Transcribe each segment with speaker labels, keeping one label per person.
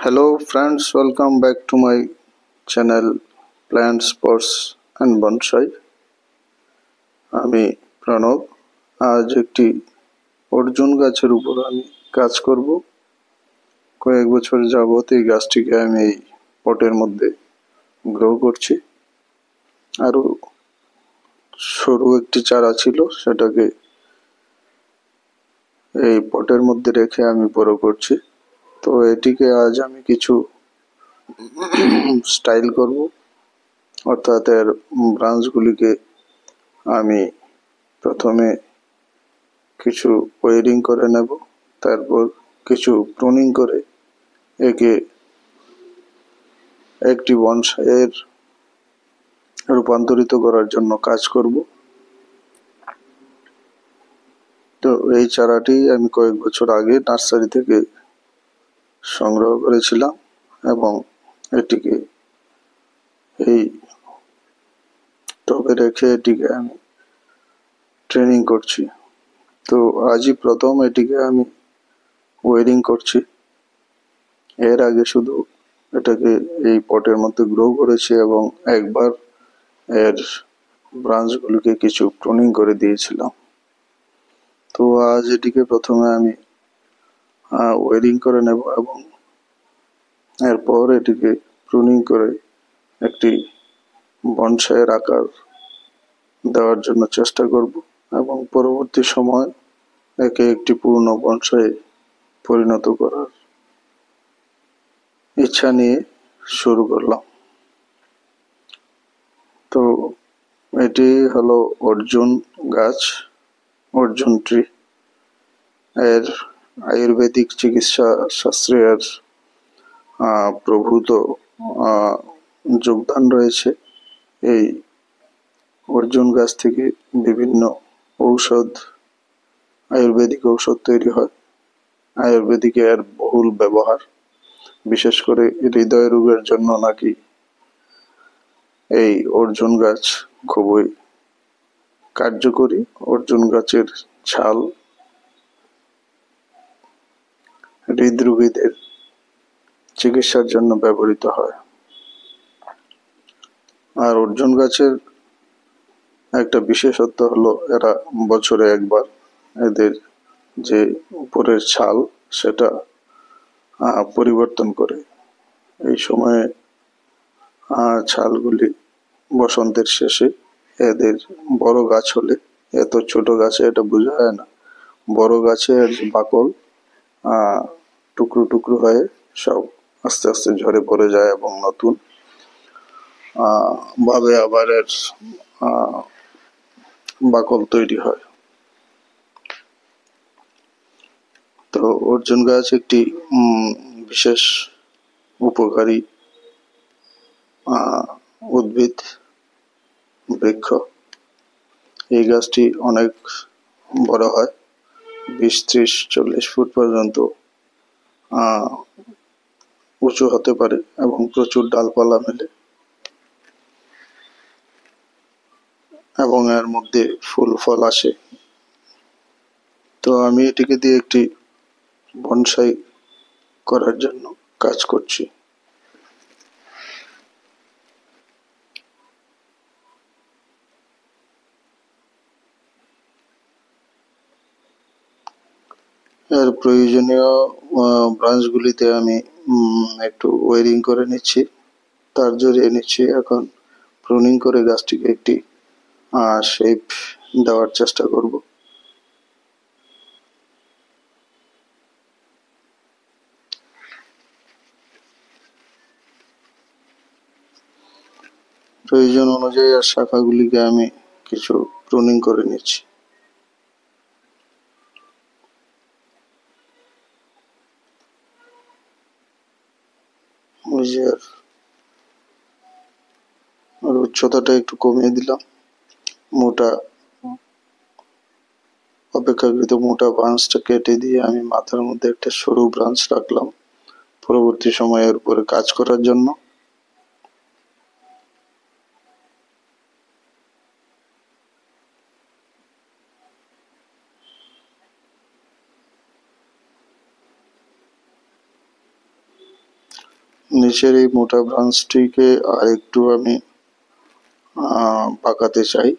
Speaker 1: Hello friends, welcome back to my channel Plants, Pots and Bonsai. আমি প্রণব। আজ একটি অর্জুন গাছের উপর আমি কাজ করব। কয়েক বছর যাবত এই গাছটিকে আমি এই পটের মধ্যে গ্রো করছি। আরো সরু একটি চারা ছিল, সেটাকে এই পটের মধ্যে রেখে আমি বড় করছি। তো এটিকে আজ আমি কিছু স্টাইল করব, অর্থাৎ এর ব্রাঞ্চগুলিকে আমি প্রথমে কিছু ওয়েরিং করে নেব, তারপর কিছু প্রুনিং করে একে একটি বনসাইয়ের রূপান্তরিত করার জন্য কাজ করব। তো এই চারাটি আমি কয়েক বছর আগে নার্সারি থেকে সংগ্রহ করেছিলাম এবং এটিকে এই টবে রেখে এটিকে আমি ট্রেনিং করছি। তো আজই প্রথম এটিকে আমি ওয়েরিং করছি। এর আগে শুধু এটাকে এই পটের মধ্যে গ্রো করেছি এবং একবার এর ব্রাঞ্চগুলিকে কিছু প্রুনিং করে দিয়েছিলাম। তো আজ এটিকে প্রথমে আমি ওয়েরিং করে নেব এবং এরপর এটিকে প্রুনিং করে একটি বনসাইয়ের আকার দেওয়ার জন্য চেষ্টা করব এবং পরবর্তী সময় একে একটি পূর্ণ বনসাই পরিণত করার ইচ্ছা নিয়ে শুরু করলাম। তো এটি হলো অর্জুন গাছ, অর্জুন ট্রি। এর আয়ুর্বেদিক চিকিৎসা শাস্ত্রের প্রভূত যোগদান রয়েছে। এই অর্জুন গাছ থেকে বিভিন্ন ঔষধ, আয়ুর্বেদিক ঔষধ তৈরি হয়। আয়ুর্বেদিকে এর বহুল ব্যবহার, বিশেষ করে হৃদয় রোগের জন্য নাকি এই অর্জুন গাছ খুবই কার্যকরী। অর্জুন গাছের ছাল হৃদরোগীদের চিকিৎসার জন্য ব্যবহৃত হয়। আর অর্জুন গাছের একটা বিশেষত্ব হলো এরা বছরে একবার এদের যে উপরের ছাল সেটা পরিবর্তন করে। এই সময়ে ছালগুলি বসন্তের শেষে এদের বড় গাছ হলে, এত ছোট গাছে এটা বোঝা যায় না, বড় গাছে এর যে বাকল টুকরো টুকরো হয়ে সব আস্তে আস্তে ঝরে পড়ে যায় এবং নতুন ভাবে আবার এর বাকল তৈরি হয়। তো অর্জুন গাছ একটি বিশেষ উপকারী উদ্ভিদ বৃক্ষ। এই গাছটি অনেক বড় হয়, 20-30-40 ফুট পর্যন্ত উঁচু হতে পারে এবং প্রচুর ডালপালা মেলে এবং এর মধ্যে ফুল ফল আসে। তো আমি এটিকে দিয়ে একটি বনসাই করার জন্য কাজ করছি। এর প্রয়োজনীয় ব্রাঞ্চগুলিতে আমি একটু ওয়েরিং করে নিচ্ছি, তার জড়িয়ে নিচ্ছি। এখন প্রুনিং করে গাছটিকে একটি শেপ দেওয়ার চেষ্টা করব। প্রয়োজন অনুযায়ী আর শাখাগুলিকে আমি কিছু প্রুনিং করে নিচ্ছি। আর উচ্চতাটা একটু কমিয়ে দিলাম। অপেক্ষাকৃত মোটা ব্রাঞ্চটা কেটে দিয়ে আমি মাথার মধ্যে একটা সরু ব্রাঞ্চ রাখলাম পরবর্তী সময়ের উপরে কাজ করার জন্য। নিচের এই মোটা ব্রাঞ্চটিকে আর একটু আমি পাকাতে চাই।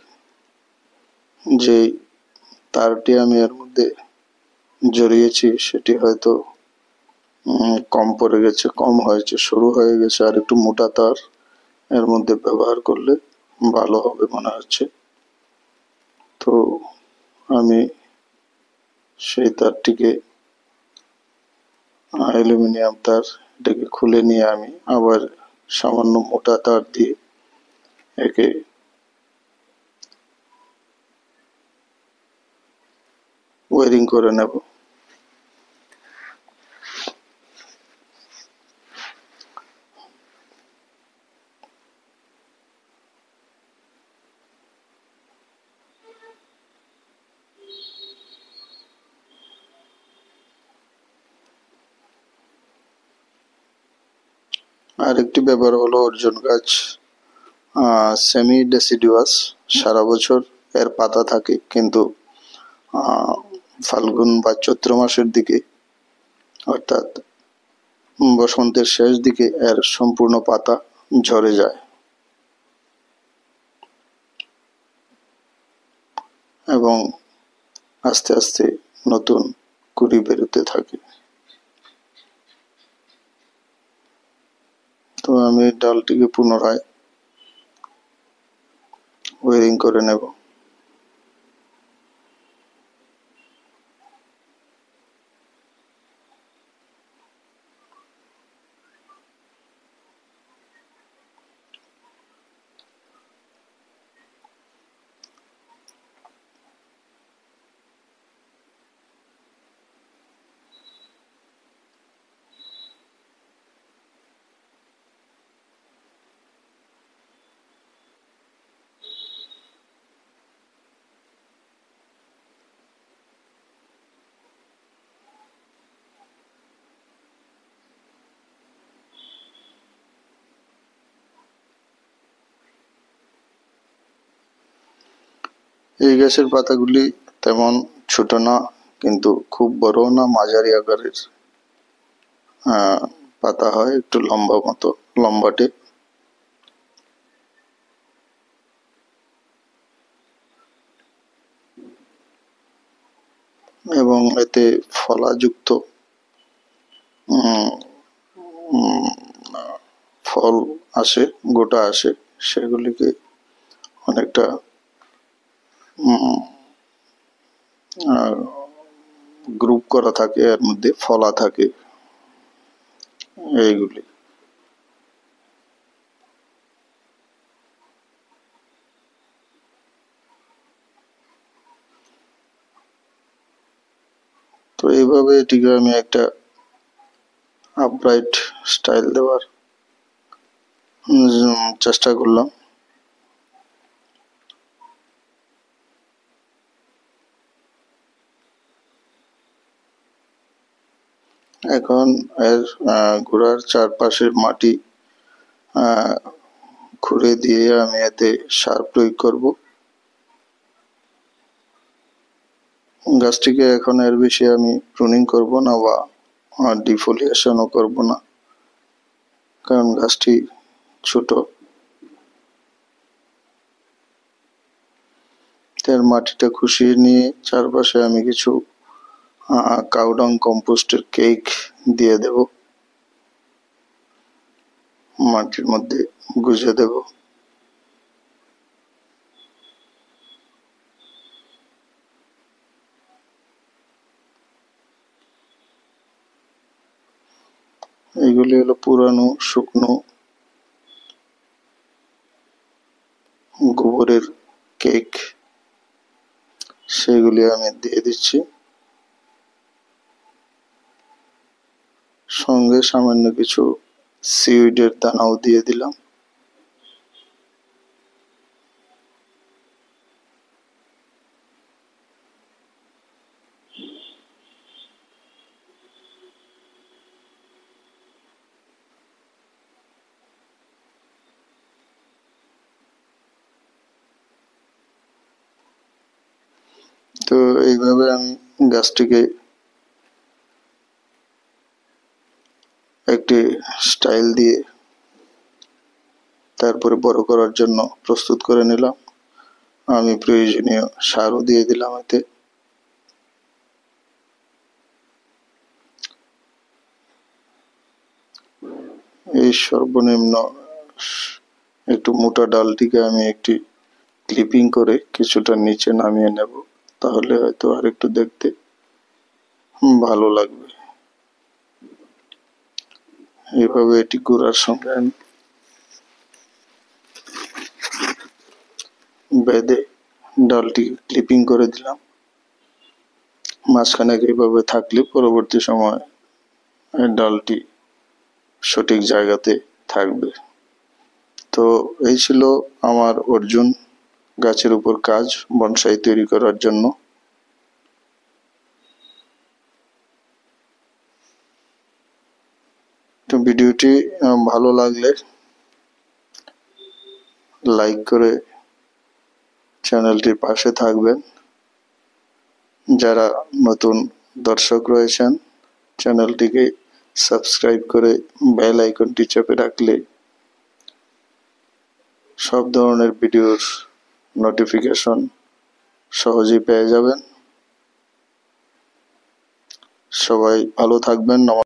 Speaker 1: যে তারটি আমি এর মধ্যে জড়িয়েছি সেটি হয়তো কম পড়ে গেছে, কম হয়েছে, সরু হয়ে গেছে। আর একটু মোটা তার এর মধ্যে ব্যবহার করলে ভালো হবে মনে হচ্ছে। তো আমি সেই তারটিকে অ্যালুমিনিয়াম তার এটাকে খুলে নিয়ে আমি আবার সামান্য মোটা তার দিয়ে একে ওয়ারিং করে নেব। আর একটি ব্যাপার হলো অর্জুন গাছ সেমি ডেসিডুয়াস, সারা বছর এর পাতা থাকে, কিন্তু ফাল্গুন বা চৈত্র মাসের দিকে অর্থাৎ বসন্তের শেষ দিকে এর সম্পূর্ণ পাতা ঝরে যায় এবং আস্তে আস্তে নতুন কুড়ি বেরোতে থাকে। তো আমি ডালটিকে পুনরায় ওয়ারিং করে নেব। এই গাছের পাতাগুলি তেমন ছোট না, কিন্তু খুব বড় না, মাঝারি আকারের পাতা হয়, একটু লম্বা মতো লম্বাটে। এবং এতে ফলাযুক্ত ফল আসে, গোটা আসে, সেগুলিকে অনেকটা গ্রুপ করা থাকে, এর মধ্যে ফলা থাকে এইগুলি। তো এইভাবে এটিকে আমি একটা আপরাইট স্টাইল দেওয়ার চেষ্টা করলাম। এখন এর গোড়ার চারপাশের মাটি খুঁড়ে দিয়ে আমি এতে সার প্রয়োগ করব। গাছটিকে এখন এর বেশি আমি প্রুনিং করব না বা ডিফোলিয়েশনও করব না, কারণ গাছটি ছোট। এর মাটিটা খুশিয়ে নিয়ে চারপাশে আমি কিছু কাউডাং কম্পোস্টের কেক দিয়ে দেব, মাটির মধ্যে গুজে দেব। এইগুলি হলো পুরানো শুকনো গোবরের কেক, সেগুলি আমি দিয়ে দিচ্ছি। সঙ্গে সামান্য কিছু সিউইডের দানাও দিয়ে দিলাম। তো এইভাবে আমি গাছটিকে একটি একটি স্টাইল দিয়ে তারপরে বড় করার জন্য প্রস্তুত করে নিলাম। আমি প্রয়োজনীয় সারও দিয়ে দিলাম এতে। এই সর্বনিম্ন একটু মোটা ডালটিকে আমি একটি ক্লিপিং করে কিছুটা নিচে নামিয়ে নেব, তাহলে হয়তো আর একটু দেখতে ভালো লাগবে। এইভাবে এটি গোড়ার সঙ্গে আমি বেঁধে ডালটি ক্লিপিং করে দিলাম। মাঝখানে এইভাবে থাকলে পরবর্তী সময় ডালটি সঠিক জায়গাতে থাকবে। তো এই ছিল আমার অর্জুন গাছের উপর কাজ বনসাই তৈরি করার জন্য। তো ভিডিওটি ভালো লাগলে লাইক করে চ্যানেলটির পাশে থাকবেন। যারা নতুন দর্শক রয়েছেন চ্যানেলটিকে সাবস্ক্রাইব করে বেল আইকনটি চেপে রাখলে সব ধরনের ভিডিওর নোটিফিকেশন সহজেই পেয়ে যাবেন। সবাই ভালো থাকবেন।